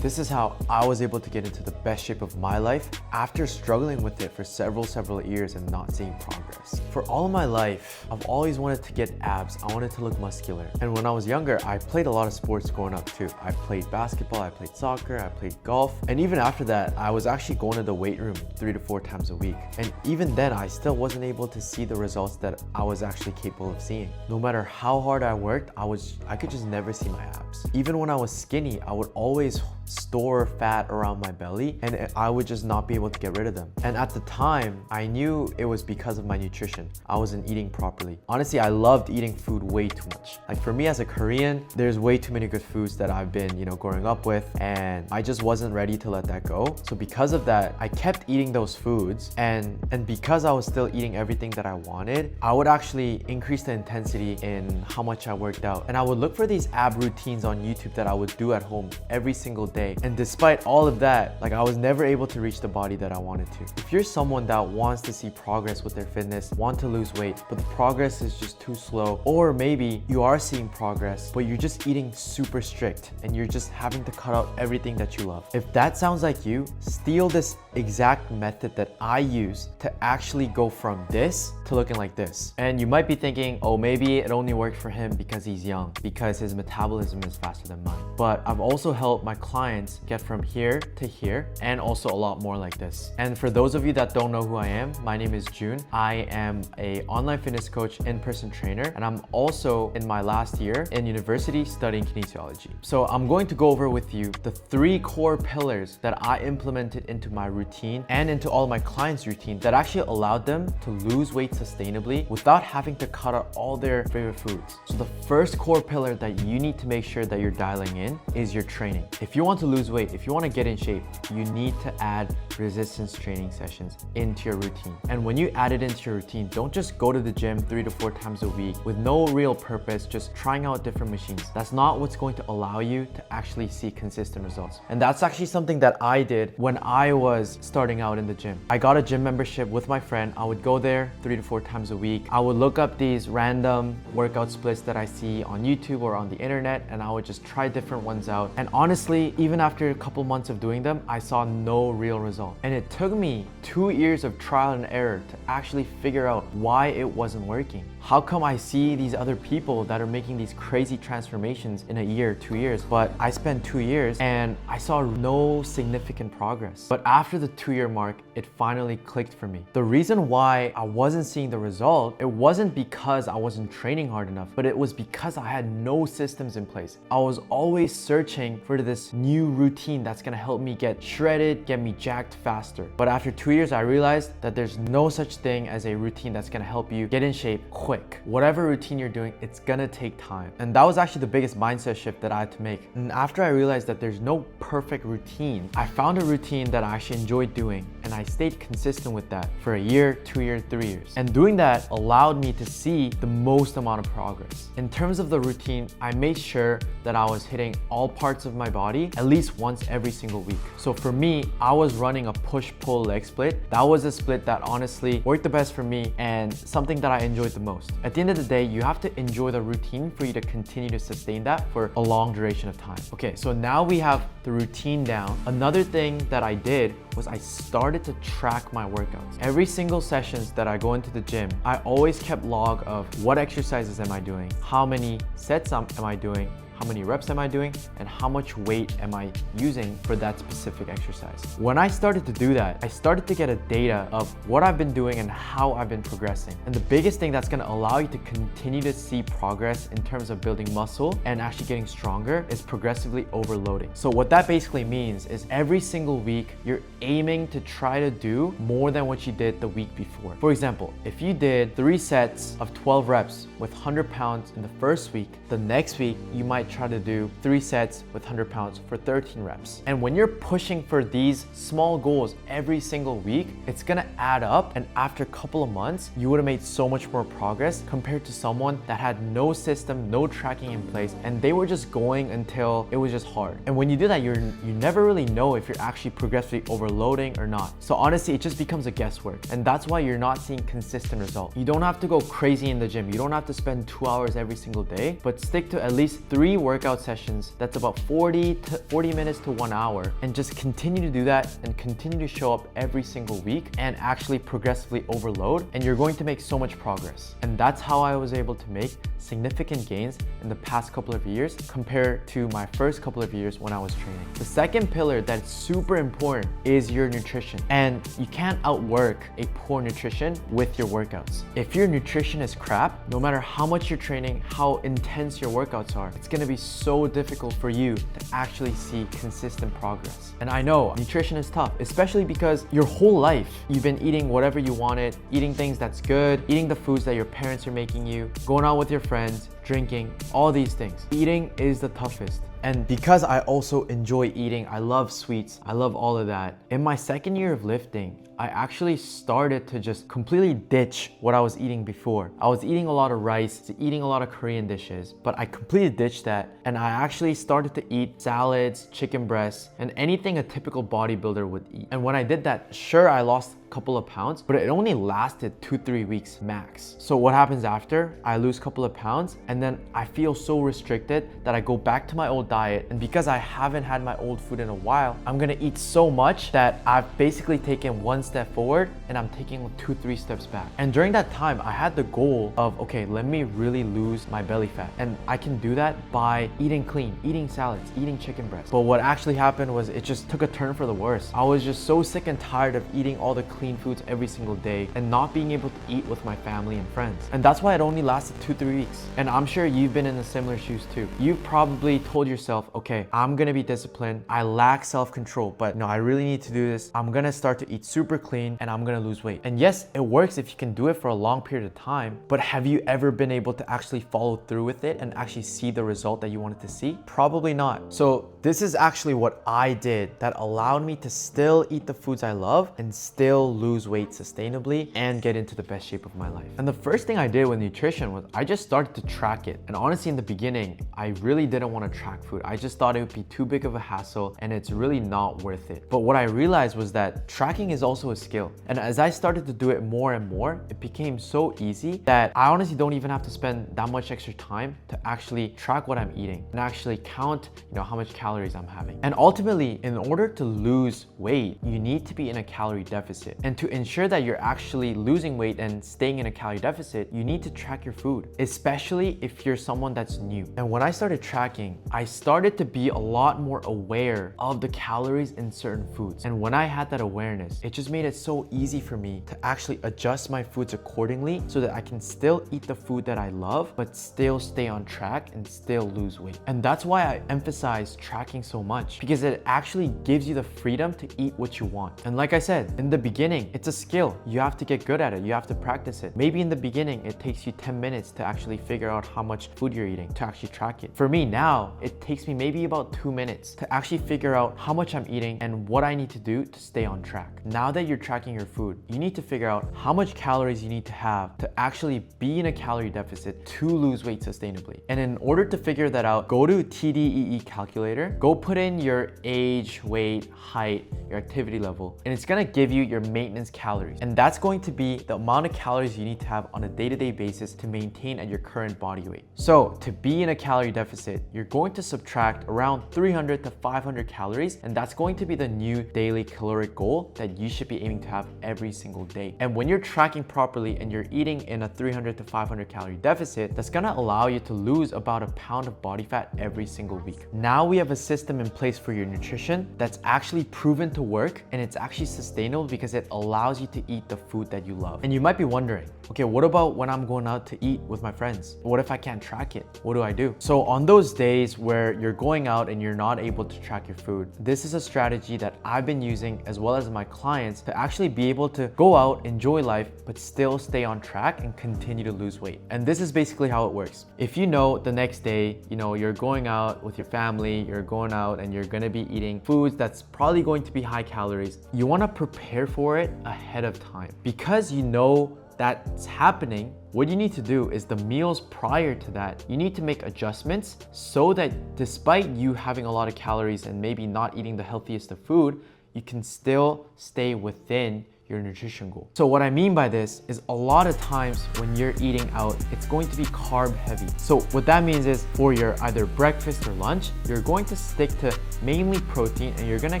This is how I was able to get into the best shape of my life after struggling with it for several years and not seeing progress. For all of my life, I've always wanted to get abs. I wanted to look muscular. And when I was younger, I played a lot of sports growing up too. I played basketball, I played soccer, I played golf. And even after that, I was actually going to the weight room 3 to 4 times a week. And even then, I still wasn't able to see the results that I was actually capable of seeing. No matter how hard I worked, I could just never see my abs. Even when I was skinny, I would always store fat around my belly and I would just not be able to get rid of them. And at the time, I knew it was because of my nutrition. I wasn't eating properly. Honestly, I loved eating food way too much. Like for me as a Korean, there's way too many good foods that I've been, growing up with, and I just wasn't ready to let that go. So because of that, I kept eating those foods, and because I was still eating everything that I wanted, I would actually increase the intensity in how much I worked out. And I would look for these ab routines on YouTube that I would do at home every single day. And despite all of that, I was never able to reach the body that I wanted to. If you're someone that wants to see progress with their fitness, want to lose weight, but the progress is just too slow, or maybe you are seeing progress, but you're just eating super strict and you're just having to cut out everything that you love. If that sounds like you, steal this exact method that I use to actually go from this to looking like this. And you might be thinking, oh, maybe it only worked for him because he's young, because his metabolism is faster than mine. But I've also helped my clients get from here to here, and also a lot more like this. And for those of you that don't know who I am, my name is June. I am an online fitness coach, in-person trainer, and I'm also in my last year in university studying kinesiology. So I'm going to go over with you the 3 core pillars that I implemented into my routine and into all of my clients' routine that actually allowed them to lose weight sustainably without having to cut out all their favorite foods. So the first core pillar that you need to make sure that you're dialing in is your training. If you want to lose weight, if you want to get in shape, you need to add resistance training sessions into your routine. And when you add it into your routine, don't just go to the gym 3 to 4 times a week with no real purpose, just trying out different machines. That's not what's going to allow you to actually see consistent results. And that's actually something that I did when I was starting out in the gym. I got a gym membership with my friend. I would go there 3 to 4 times a week. I would look up these random workout splits that I see on YouTube or on the internet, and I would just try different ones out. And honestly, even after a couple months of doing them, I saw no real result. And it took me 2 years of trial and error to actually figure out why it wasn't working. How come I see these other people that are making these crazy transformations in a year, 2 years, but I spent 2 years and I saw no significant progress. But after the 2-year mark, it finally clicked for me. The reason why I wasn't seeing the result, it wasn't because I wasn't training hard enough, but it was because I had no systems in place. I was always searching for this new routine that's gonna help me get shredded, get me jacked faster. But after 2 years, I realized that there's no such thing as a routine that's gonna help you get in shape quick. Whatever routine you're doing, it's gonna take time. And that was actually the biggest mindset shift that I had to make. And after I realized that there's no perfect routine, I found a routine that I actually enjoyed doing, and I stayed consistent with that for a year, 2 years, 3 years. And doing that allowed me to see the most amount of progress. In terms of the routine, I made sure that I was hitting all parts of my body at least once every single week. So for me, I was running a push-pull leg split. That was a split that honestly worked the best for me and something that I enjoyed the most. At the end of the day, you have to enjoy the routine for you to continue to sustain that for a long duration of time. Okay, so now we have the routine down. Another thing that I did was I started to track my workouts. Every single sessions that I go into the gym, I always kept log of what exercises am I doing, how many sets am I doing, how many reps am I doing, and how much weight am I using for that specific exercise. When I started to do that, I started to get a data of what I've been doing and how I've been progressing. And the biggest thing that's gonna allow you to continue to see progress in terms of building muscle and actually getting stronger is progressively overloading. So what that basically means is every single week, you're aiming to try to do more than what you did the week before. For example, if you did 3 sets of 12 reps with 100 pounds in the first week, the next week, you might try to do 3 sets with 100 pounds for 13 reps. And when you're pushing for these small goals every single week, it's gonna add up, and after a couple of months, you would have made so much more progress compared to someone that had no system, no tracking in place, and they were just going until it was just hard. And when you do that, you never really know if you're actually progressively overloading or not. So honestly, it just becomes a guesswork, and that's why you're not seeing consistent results. You don't have to go crazy in the gym. You don't have to spend 2 hours every single day, but stick to at least 3 workout sessions that's about 40 minutes to 1 hour, and just continue to do that and continue to show up every single week and actually progressively overload, and you're going to make so much progress. And that's how I was able to make significant gains in the past couple of years compared to my first couple of years when I was training. The second pillar that's super important is your nutrition, and you can't outwork a poor nutrition with your workouts. If your nutrition is crap, no matter how much you're training, how intense your workouts are, it's gonna be so difficult for you to actually see consistent progress. And I know nutrition is tough, especially because your whole life you've been eating whatever you wanted, eating things that's good, eating the foods that your parents are making you, going out with your friends, drinking, all these things. Eating is the toughest. And because I also enjoy eating, I love sweets, I love all of that. In my second year of lifting, I actually started to just completely ditch what I was eating before. I was eating a lot of rice, eating a lot of Korean dishes, but I completely ditched that, and I actually started to eat salads, chicken breasts, and anything a typical bodybuilder would eat. And when I did that, sure, I lost a couple of pounds, but it only lasted 2-3 weeks max. So what happens after? I lose a couple of pounds, and then I feel so restricted that I go back to my old diet. And because I haven't had my old food in a while, I'm gonna eat so much that I've basically taken one step forward and I'm taking 2-3 steps back. And during that time, I had the goal of, okay, let me really lose my belly fat. And I can do that by eating clean, eating salads, eating chicken breast. But what actually happened was it just took a turn for the worse. I was just so sick and tired of eating all the clean foods every single day and not being able to eat with my family and friends. And that's why it only lasted 2-3 weeks. And I'm sure you've been in the similar shoes too. You've probably told yourself, okay, I'm gonna be disciplined. I lack self-control, but no, I really need to do this. I'm gonna start to eat super clean and I'm gonna lose weight. And yes, it works if you can do it for a long period of time, but have you ever been able to actually follow through with it and actually see the result that you wanted to see? Probably not. So this is actually what I did that allowed me to still eat the foods I love and still lose weight sustainably and get into the best shape of my life. And the first thing I did with nutrition was I just started to track it. And honestly, in the beginning, I really didn't want to track food. I just thought it would be too big of a hassle and it's really not worth it. But what I realized was that tracking is also a skill. And as I started to do it more and more, it became so easy that I honestly don't even have to spend that much extra time to actually track what I'm eating and actually count, how much calories I'm having. And ultimately, in order to lose weight, you need to be in a calorie deficit. And to ensure that you're actually losing weight and staying in a calorie deficit, you need to track your food, especially if you're someone that's new. And when I started tracking, I started to be a lot more aware of the calories in certain foods. And when I had that awareness, it just made it so easy for me to actually adjust my foods accordingly so that I can still eat the food that I love, but still stay on track and still lose weight. And that's why I emphasize tracking so much, because it actually gives you the freedom to eat what you want. And like I said, in the beginning, it's a skill. You have to get good at it. You have to practice it. Maybe in the beginning, it takes you 10 minutes to actually figure out how much food you're eating, to actually track it. For me now, it takes me maybe about 2 minutes to actually figure out how much I'm eating and what I need to do to stay on track. Now that you're tracking your food, you need to figure out how much calories you need to have to actually be in a calorie deficit to lose weight sustainably. And in order to figure that out, go to TDEE calculator, go put in your age, weight, height, your activity level, and it's gonna give you your maintenance calories. And that's going to be the amount of calories you need to have on a day-to-day basis to maintain at your current body weight. So to be in a calorie deficit, you're going to subtract around 300 to 500 calories, and that's going to be the new daily caloric goal that you should be aiming to have every single day. And when you're tracking properly and you're eating in a 300 to 500 calorie deficit, that's gonna allow you to lose about a pound of body fat every single week. Now we have a system in place for your nutrition that's actually proven to work, and it's actually sustainable because it allows you to eat the food that you love. And you might be wondering, okay, what about when I'm going out to eat with my friends? What if I can't track it? What do I do? So on those days where you're going out and you're not able to track your food, this is a strategy that I've been using as well as my clients to actually be able to go out, enjoy life, but still stay on track and continue to lose weight. And this is basically how it works. If you know the next day, you're going out with your family, you're going out and you're gonna be eating foods that's probably going to be high calories, you wanna prepare for it ahead of time. Because you know that's happening, what you need to do is the meals prior to that, you need to make adjustments so that despite you having a lot of calories and maybe not eating the healthiest of food, you can still stay within your nutrition goal. So what I mean by this is a lot of times when you're eating out, it's going to be carb heavy. So what that means is for your either breakfast or lunch, you're going to stick to mainly protein and you're gonna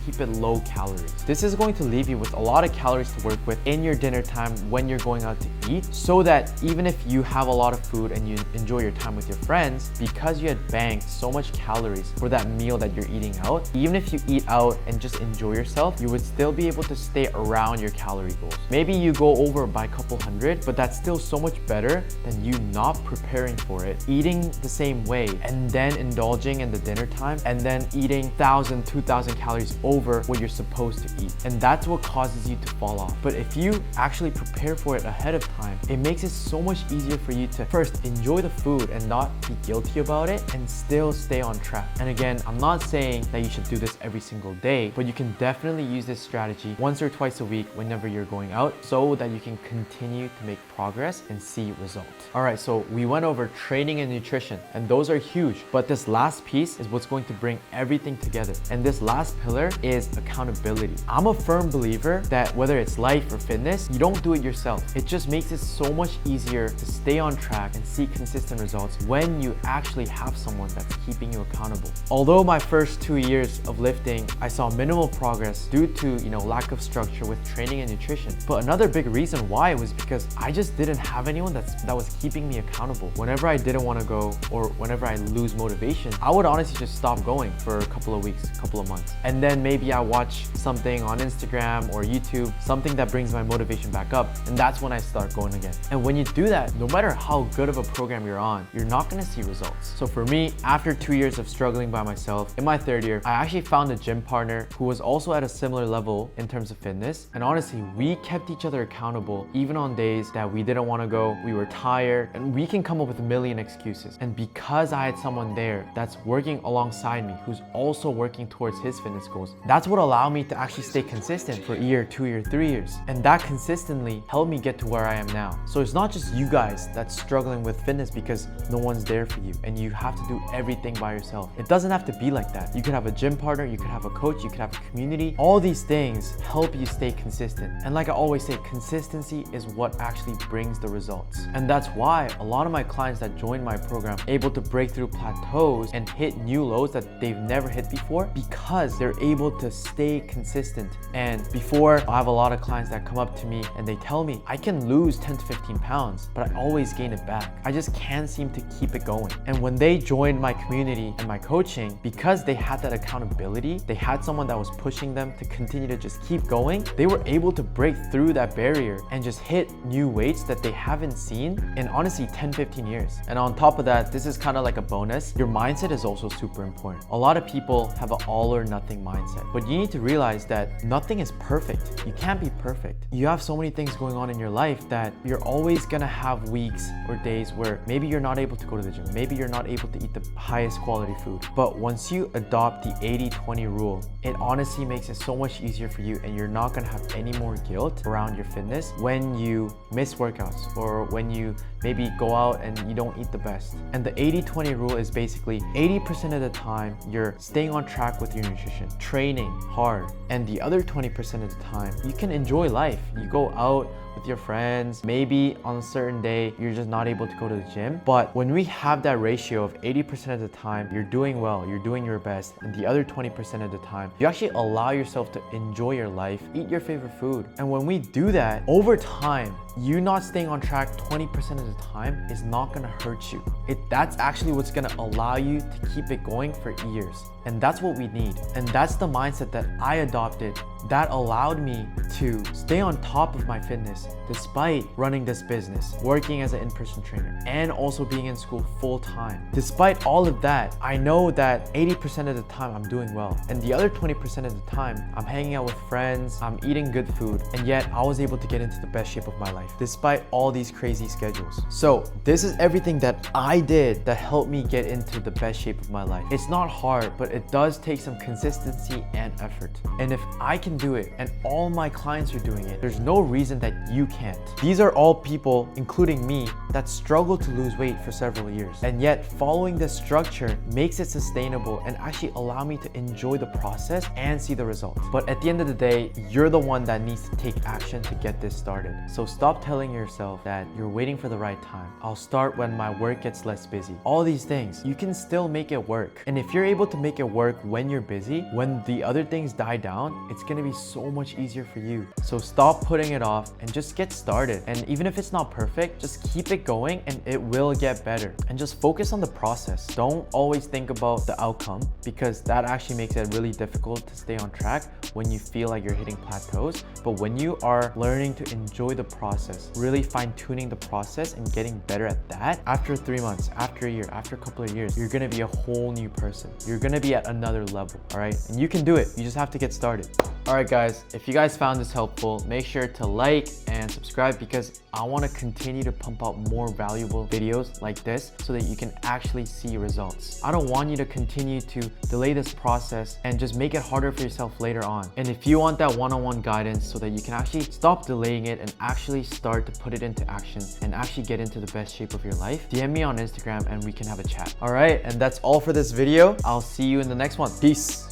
keep it low calories. This is going to leave you with a lot of calories to work with in your dinner time when you're going out to eat, so that even if you have a lot of food and you enjoy your time with your friends, because you had banked so much calories for that meal that you're eating out, even if you eat out and just enjoy yourself, you would still be able to stay around your calorie goals. Maybe you go over by a couple hundred, but that's still so much better than you not preparing for it, eating the same way, and then indulging in the dinner time, and then eating 1,000, 2,000 calories over what you're supposed to eat. And that's what causes you to fall off. But if you actually prepare for it ahead of time, it makes it so much easier for you to first enjoy the food and not be guilty about it and still stay on track. And again, I'm not saying that you should do this every single day, but you can definitely use this strategy once or twice a week whenever you're going out, so that you can continue to make progress and see results. All right, so we went over training and nutrition, and those are huge, but this last piece is what's going to bring everything together. And this last pillar is accountability. I'm a firm believer that whether it's life or fitness, you don't do it yourself. It just makes it so much easier to stay on track and see consistent results when you actually have someone that's keeping you accountable. Although my first 2 years of lifting, I saw minimal progress due to, lack of structure with training and nutrition. But another big reason why was because I just didn't have anyone that was keeping me accountable. Whenever I didn't want to go, or whenever I lose motivation, I would honestly just stop going for a couple of weeks, a couple of months. And then maybe I watch something on Instagram or YouTube, something that brings my motivation back up, and that's when I start going again. And when you do that, no matter how good of a program you're on, you're not gonna see results. So for me, after 2 years of struggling by myself, in my third year, I actually found a gym partner who was also at a similar level in terms of fitness. And honestly, we kept each other accountable even on days that we didn't want to go, we were tired, and we can come up with a million excuses. And because I had someone there that's working alongside me, who's also working towards his fitness goals, that's what allowed me to actually stay consistent for a year, 2 years, 3 years. And that consistently helped me get to where I am now. So it's not just you guys that's struggling with fitness because no one's there for you and you have to do everything by yourself. It doesn't have to be like that. You could have a gym partner, you could have a coach, you could have a community. All these things help you stay consistent. And like I always say, consistency is what actually brings the results. And that's why a lot of my clients that join my program are able to break through plateaus and hit new lows that they've never hit before, because they're able to stay consistent. And before, I have a lot of clients that come up to me and they tell me, I can lose 10 to 15 pounds, but I always gain it back. I just can't seem to keep it going. And when they joined my community and my coaching, because they had that accountability, they had someone that was pushing them to continue to just keep going, they were able to break through that barrier and just hit new weights that they haven't seen in honestly 10, 15 years. And on top of that, this is kind of like a bonus. Your mindset is also super important. A lot of people have an all or nothing mindset, but you need to realize that nothing is perfect. You can't be perfect. You have so many things going on in your life that you're always gonna have weeks or days where maybe you're not able to go to the gym. Maybe you're not able to eat the highest quality food. But once you adopt the 80-20 rule, it honestly makes it so much easier for you, and you're not gonna have any more guilt around your fitness when you miss workouts or when you maybe go out and you don't eat the best. And the 80-20 rule is basically 80% of the time you're staying on track with your nutrition, training hard, and the other 20% of the time you can enjoy life. You go out with your friends, maybe on a certain day you're just not able to go to the gym. But when we have that ratio of 80% of the time you're doing well, you're doing your best, and the other 20% of the time you actually allow yourself to enjoy your life, eat your favorite food. And when we do that, over time, you not staying on track 20% of the time is not gonna hurt you. That's actually what's gonna allow you to keep it going for years. And that's what we need. And that's the mindset that I adopted that allowed me to stay on top of my fitness despite running this business, working as an in-person trainer, and also being in school full time. Despite all of that, I know that 80% of the time I'm doing well. And the other 20% of the time, I'm hanging out with friends, I'm eating good food, and yet I was able to get into the best shape of my life, despite all these crazy schedules. So this is everything that I did that helped me get into the best shape of my life. It's not hard, but it does take some consistency and effort. And if I can can do it and all my clients are doing it, there's no reason that you can't. These are all people, including me, that struggle to lose weight for several years. And yet following this structure makes it sustainable and actually allow me to enjoy the process and see the results. But at the end of the day, you're the one that needs to take action to get this started. So stop telling yourself that you're waiting for the right time. I'll start when my work gets less busy. All these things, you can still make it work. And if you're able to make it work when you're busy, when the other things die down, it's gonna be so much easier for you. So stop putting it off and just get started. And even if it's not perfect, just keep it going and it will get better. And just focus on the process. Don't always think about the outcome, because that actually makes it really difficult to stay on track when you feel like you're hitting plateaus. But when you are learning to enjoy the process, really fine-tuning the process and getting better at that, after 3 months, after a year, after a couple of years, you're gonna be a whole new person. You're gonna be at another level, all right? And you can do it. You just have to get started. All right, guys, if you guys found this helpful, make sure to like and subscribe, because I want to continue to pump out more valuable videos like this so that you can actually see results. I don't want you to continue to delay this process and just make it harder for yourself later on. And if you want that one-on-one guidance so that you can actually stop delaying it and actually start to put it into action and actually get into the best shape of your life, DM me on Instagram and we can have a chat. All right, and that's all for this video. I'll see you in the next one. Peace.